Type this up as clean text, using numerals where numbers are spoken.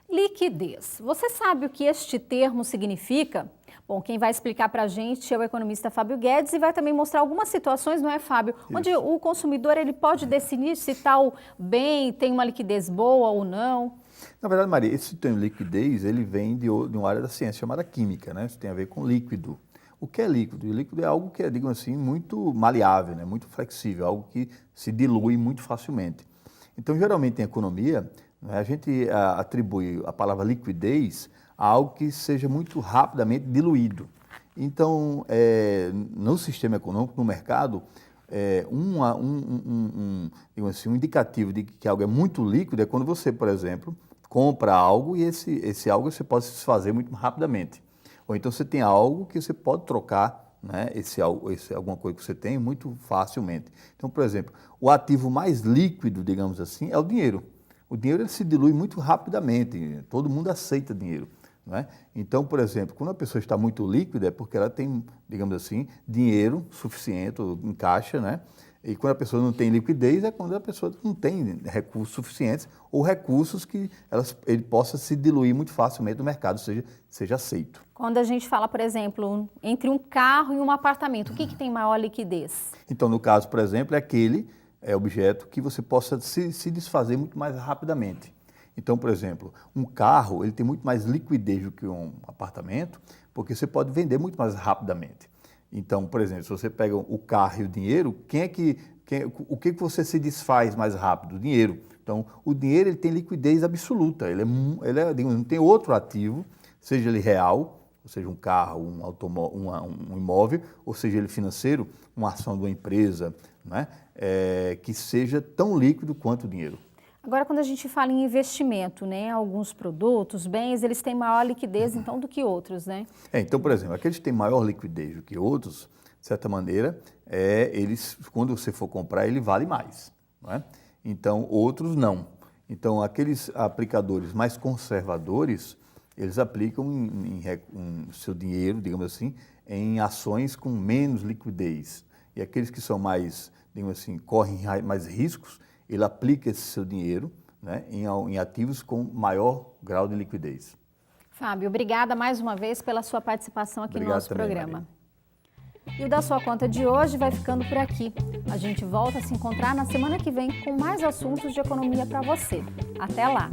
Liquidez. Você sabe o que este termo significa? Bom, quem vai explicar para a gente é o economista Fábio Guedes e vai também mostrar algumas situações, não é, Fábio? Onde o consumidor ele pode decidir se tal bem tem uma liquidez boa ou não. Na verdade, Maria, esse termo liquidez, ele vem de uma área da ciência chamada química, né? Isso tem a ver com líquido. O que é líquido? O líquido é algo que é, digamos assim, muito maleável, né? Muito flexível, algo que se dilui muito facilmente. Então, geralmente, em economia, né, a gente atribui a palavra liquidez a algo que seja muito rapidamente diluído. Então, no sistema econômico, no mercado, digamos assim, um indicativo de que algo é muito líquido é quando você, por exemplo, compra algo e esse algo você pode se desfazer muito rapidamente. Ou então você tem algo que você pode trocar, né, alguma coisa que você tem muito facilmente. Então, por exemplo, o ativo mais líquido, digamos assim, é o dinheiro. O dinheiro ele se dilui muito rapidamente, todo mundo aceita dinheiro. Não é? Então, por exemplo, quando a pessoa está muito líquida é porque ela tem, digamos assim, dinheiro suficiente em caixa, né? E quando a pessoa não tem liquidez é quando a pessoa não tem recursos suficientes ou recursos que ele possa se diluir muito facilmente no mercado, ou seja, seja aceito. Quando a gente fala, por exemplo, entre um carro e um apartamento, o que tem maior liquidez? Então, no caso, por exemplo, é aquele objeto que você possa se desfazer muito mais rapidamente. Então, por exemplo, um carro ele tem muito mais liquidez do que um apartamento, porque você pode vender muito mais rapidamente. Então, por exemplo, se você pega o carro e o dinheiro, o que você se desfaz mais rápido? O dinheiro. Então, o dinheiro ele tem liquidez absoluta, digamos, não tem outro ativo, seja ele real, ou seja, um carro, um imóvel, ou seja ele financeiro, uma ação de uma empresa, né, que seja tão líquido quanto o dinheiro. Agora, quando a gente fala em investimento, né, alguns produtos, bens, eles têm maior liquidez, então, do que outros, né? Então, por exemplo, aqueles que têm maior liquidez do que outros, de certa maneira, quando você for comprar, ele vale mais, não é? Então, outros não. Então, aqueles aplicadores mais conservadores, eles aplicam seu dinheiro, digamos assim, em ações com menos liquidez. E aqueles que são mais, digamos assim, correm mais riscos, ele aplica esse seu dinheiro, né, em ativos com maior grau de liquidez. Fábio, obrigada mais uma vez pela sua participação aqui no nosso programa. Maria. E o Da Sua Conta de hoje vai ficando por aqui. A gente volta a se encontrar na semana que vem com mais assuntos de economia para você. Até lá!